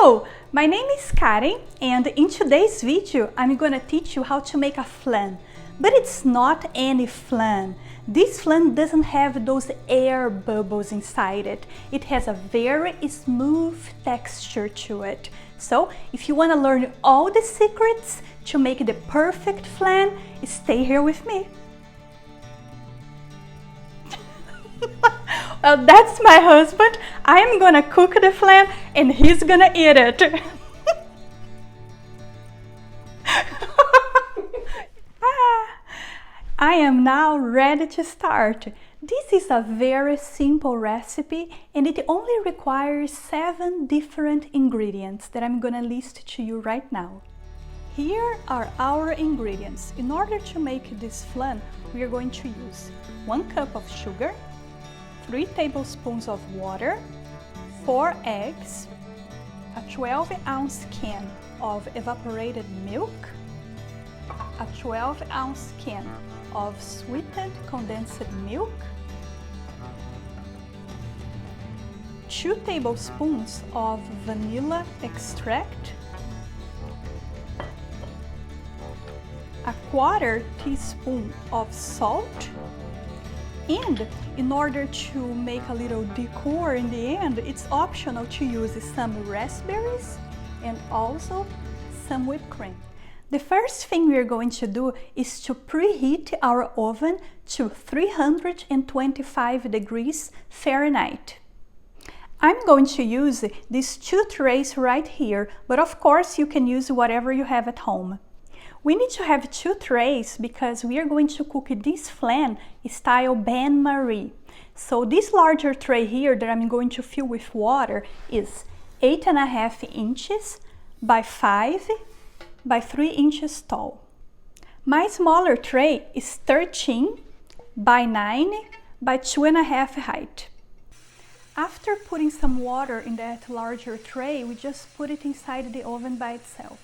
Hello, my name is Karen and in today's video I'm gonna teach you how to make a flan. But it's not any flan. This flan doesn't have those air bubbles inside it. It has a very smooth texture to it. So if you want to learn all the secrets to make the perfect flan, stay here with me. Well, that's my husband. I'm gonna cook the flan and he's gonna eat it. I am now ready to start. This is a very simple recipe and it only requires 7 different ingredients that I'm gonna list to you right now. Here are our ingredients. In order to make this flan, we are going to use 1 cup of sugar, 3 tablespoons of water, 4 eggs, a 12-ounce can of evaporated milk, a 12-ounce can of sweetened condensed milk, 2 tablespoons of vanilla extract, a 1/4 teaspoon of salt, and in order to make a little decor in the end, it's optional to use some raspberries and also some whipped cream. The first thing we're going to do is to preheat our oven to 325 degrees Fahrenheit. I'm going to use these 2 trays right here, but of course you can use whatever you have at home. We need to have 2 trays because we are going to cook this flan style bain-marie. So this larger tray here that I'm going to fill with water is 8.5 inches by 5 by 3 inches tall. My smaller tray is 13 by 9 by 2.5 height. After putting some water in that larger tray, we just put it inside the oven by itself.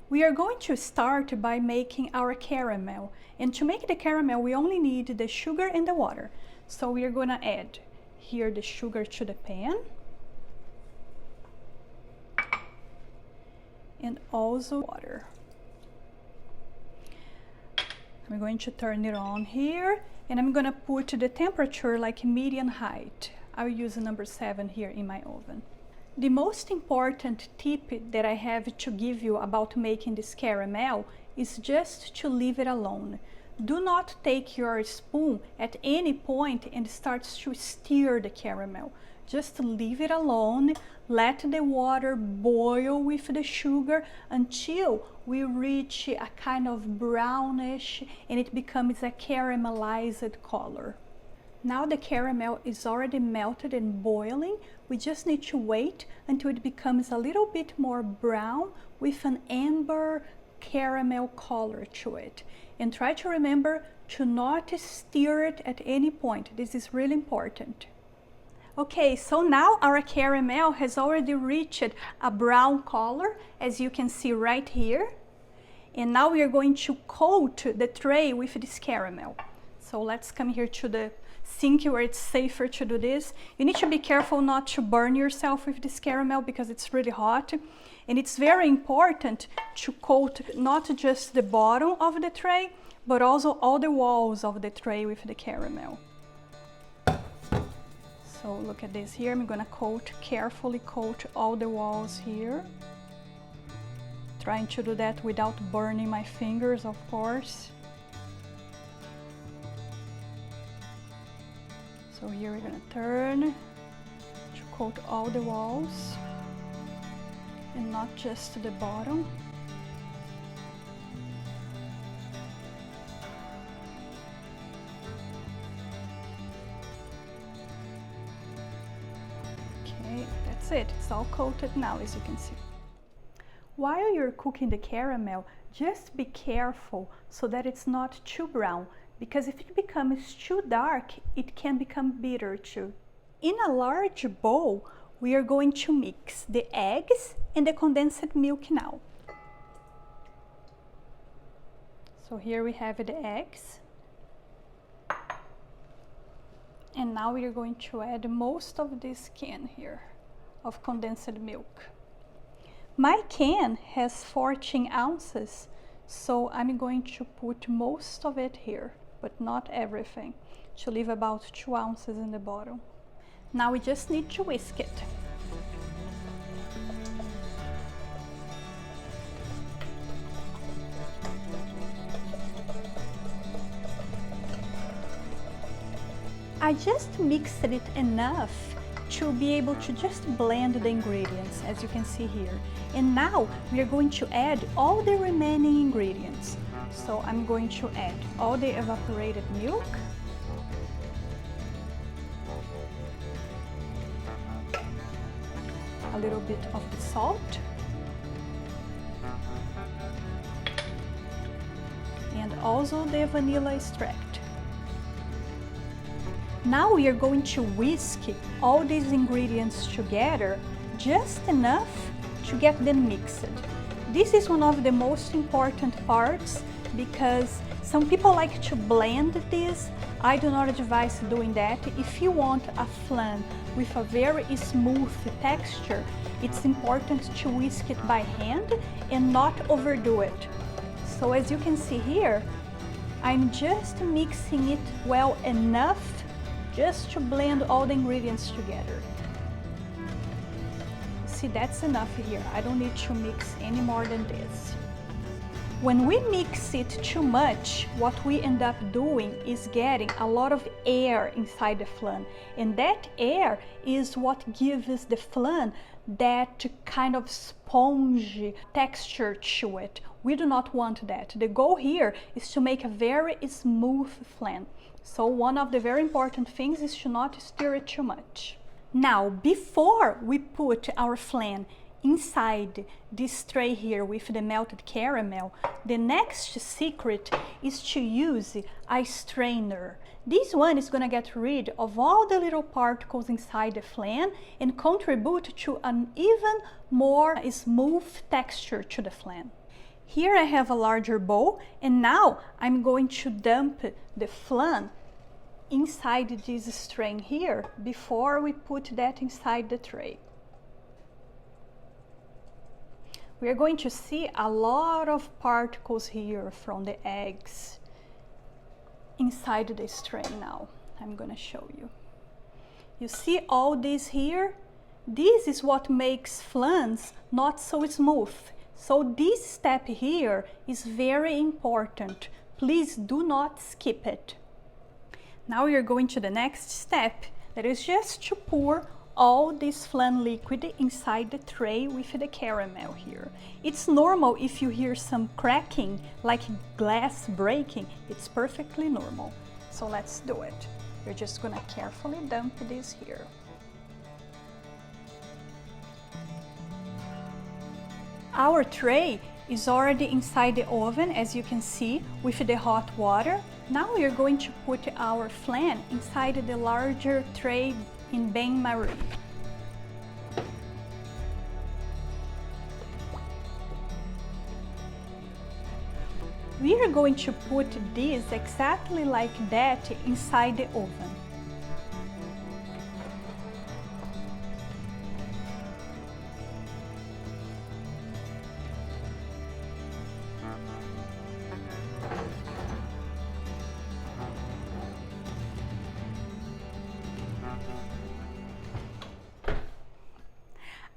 We are going to start by making our caramel. And to make the caramel, we only need the sugar and the water. So we are going to add here the sugar to the pan. And also water. I'm going to turn it on here. And I'm going to put the temperature like medium height. I'll use number 7 here in my oven. The most important tip that I have to give you about making this caramel is just to leave it alone. Do not take your spoon at any point and start to stir the caramel. Just leave it alone, let the water boil with the sugar until we reach a kind of brownish and it becomes a caramelized color. Now the caramel is already melted and boiling. We just need to wait until it becomes a little bit more brown with an amber caramel color to it. And try to remember to not stir it at any point. This is really important. Okay, so now our caramel has already reached a brown color, as you can see right here. And now we are going to coat the tray with this caramel. So let's come here to the sink where it's safer to do this. You need to be careful not to burn yourself with this caramel because it's really hot. And it's very important to coat not just the bottom of the tray, but also all the walls of the tray with the caramel. So look at this here. I'm gonna carefully coat all the walls here. Trying to do that without burning my fingers, of course. So here we're gonna turn to coat all the walls and not just the bottom. Okay, that's it. It's all coated now, as you can see. While you're cooking the caramel, just be careful so that it's not too brown, because if it becomes too dark, it can become bitter too. In a large bowl, we are going to mix the eggs and the condensed milk now. So here we have the eggs. And now we are going to add most of this can here of condensed milk. My can has 14 ounces, so I'm going to put most of it here, but not everything, to leave about 2 ounces in the bottom. Now we just need to whisk it. I just mixed it enough to be able to just blend the ingredients, as you can see here. And now we are going to add all the remaining ingredients. So I'm going to add all the evaporated milk, a little bit of the salt, and also the vanilla extract. Now we are going to whisk all these ingredients together just enough to get them mixed. This is one of the most important parts because some people like to blend this. I do not advise doing that. If you want a flan with a very smooth texture, it's important to whisk it by hand and not overdo it. So as you can see here, I'm just mixing it well enough just to blend all the ingredients together. See, that's enough here. I don't need to mix any more than this. When we mix it too much, what we end up doing is getting a lot of air inside the flan. And that air is what gives the flan that kind of spongy texture to it. We do not want that. The goal here is to make a very smooth flan. So one of the very important things is to not stir it too much. Now, before we put our flan inside this tray here with the melted caramel, the next secret is to use a strainer. This one is going to get rid of all the little particles inside the flan and contribute to an even more smooth texture to the flan. Here I have a larger bowl, and now I'm going to dump the flan inside this strain here before we put that inside the tray. We are going to see a lot of particles here from the eggs inside the strain now. I'm going to show you. You see all this here? This is what makes flans not so smooth. So this step here is very important. Please do not skip it. Now we are going to the next step, that is just to pour all this flan liquid inside the tray with the caramel here. It's normal if you hear some cracking, like glass breaking, it's perfectly normal. So let's do it. You're just gonna carefully dump this here. Our tray is already inside the oven, as you can see, with the hot water. Now we are going to put our flan inside the larger tray in bain-marie. We are going to put this exactly like that inside the oven.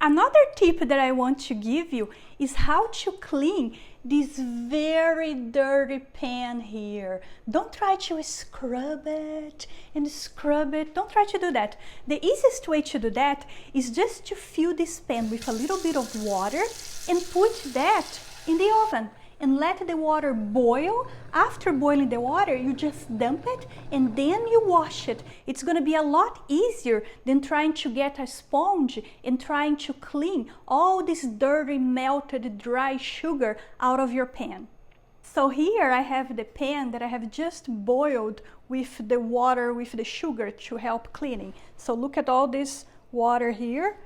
Another tip that I want to give you is how to clean this very dirty pan here. Don't try to scrub it and scrub it. Don't try to do that. The easiest way to do that is just to fill this pan with a little bit of water and put that in the oven and let the water boil. After boiling the water, you just dump it and then you wash it. It's going to be a lot easier than trying to get a sponge and trying to clean all this dirty, melted, dry sugar out of your pan. So here I have the pan that I have just boiled with the water, with the sugar to help cleaning. So look at all this water here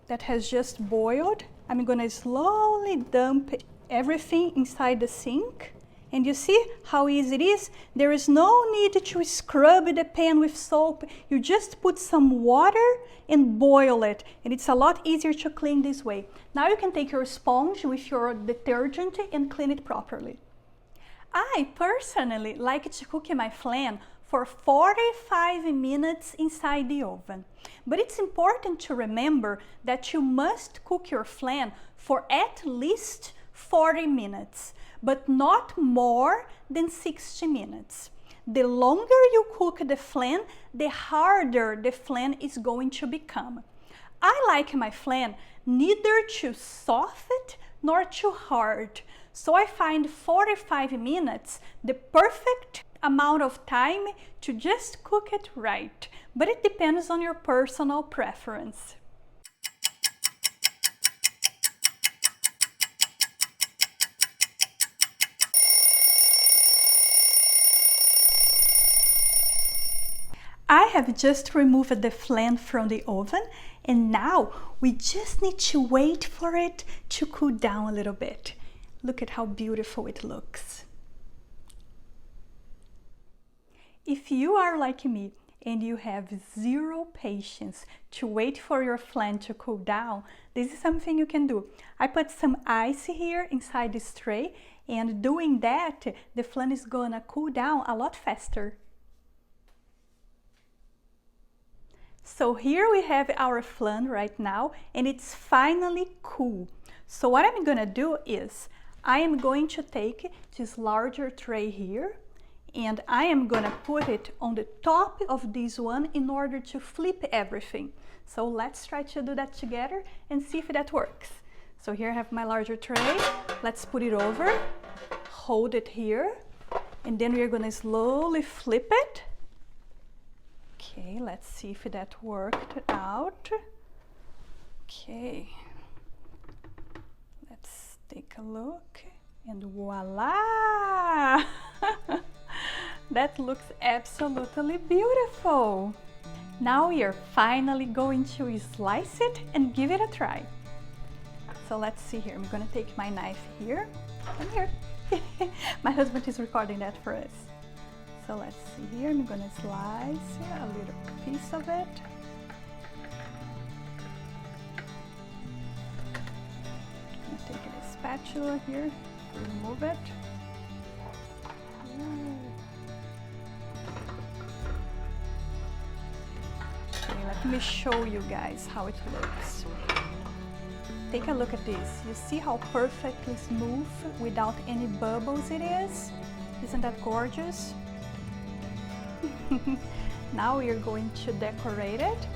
that has just boiled. I'm going to slowly dump everything inside the sink And you see how easy it is? There is no need to scrub the pan with soap. You just put some water and boil it. And it's a lot easier to clean this way. Now you can take your sponge with your detergent and clean it properly. I personally like to cook my flan for 45 minutes inside the oven. But it's important to remember that you must cook your flan for at least 40 minutes, but not more than 60 minutes. The longer you cook the flan, the harder the flan is going to become. I like my flan neither too soft nor too hard. So I find 45 minutes the perfect amount of time to just cook it right. But it depends on your personal preference. I have just removed the flan from the oven, and now we just need to wait for it to cool down a little bit. Look at how beautiful it looks. If you are like me and you have zero patience to wait for your flan to cool down, this is something you can do. I put some ice here inside this tray, and doing that, the flan is gonna cool down a lot faster. So here we have our flan right now, and it's finally cool. So what I'm gonna do is, I am going to take this larger tray here, and I am gonna put it on the top of this one in order to flip everything. So let's try to do that together and see if that works. So here I have my larger tray. Let's put it over, hold it here, and then we're gonna slowly flip it. Okay, let's see if that worked out. Okay, let's take a look, and voila! That looks absolutely beautiful. Now we are finally going to slice it and give it a try. So let's see here. I'm gonna take my knife here. Come here. My husband is recording that for us. So let's see here. I'm gonna slice a little piece of it. I'm gonna take a spatula here, remove it. Okay, let me show you guys how it looks. Take a look at this. You see how perfectly smooth without any bubbles it is? Isn't that gorgeous? Now we are going to decorate it.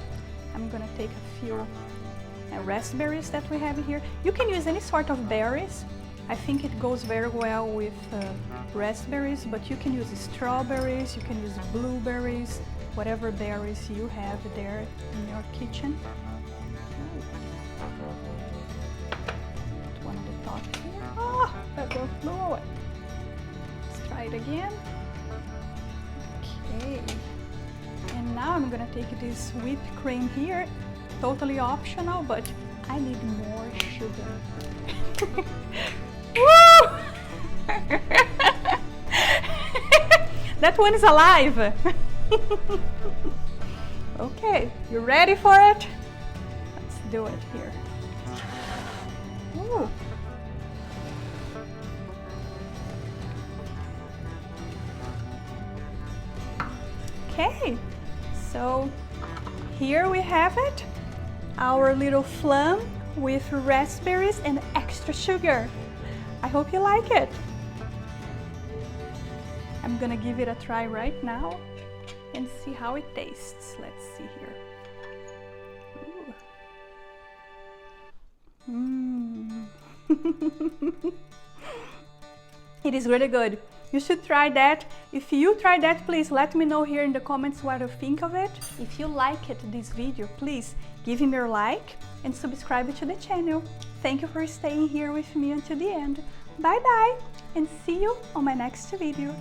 I'm gonna take a few raspberries that we have here. You can use any sort of berries. I think it goes very well with raspberries, but you can use strawberries, you can use blueberries, whatever berries you have there in your kitchen. Put one on the top here. Oh, that just blew away. Let's try it again. Okay. And now I'm gonna take this whipped cream here, totally optional, but I need more sugar. Woo! That one is alive. Okay, you ready for it? Let's do it here. Ooh. Okay, so here we have it, our little flan with raspberries and extra sugar. I hope you like it. I'm gonna give it a try right now and see how it tastes. Let's see here. It is really good. You should try that. If you try that, please let me know here in the comments what you think of it. If you liked this video, please give me your like and subscribe to the channel. Thank you for staying here with me until the end. Bye bye, and see you on my next video.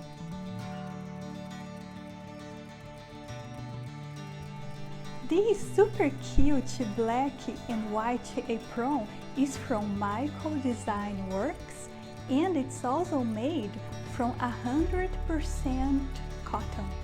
This super cute black and white apron is from Michael Design Works, and it's also made from 100% cotton.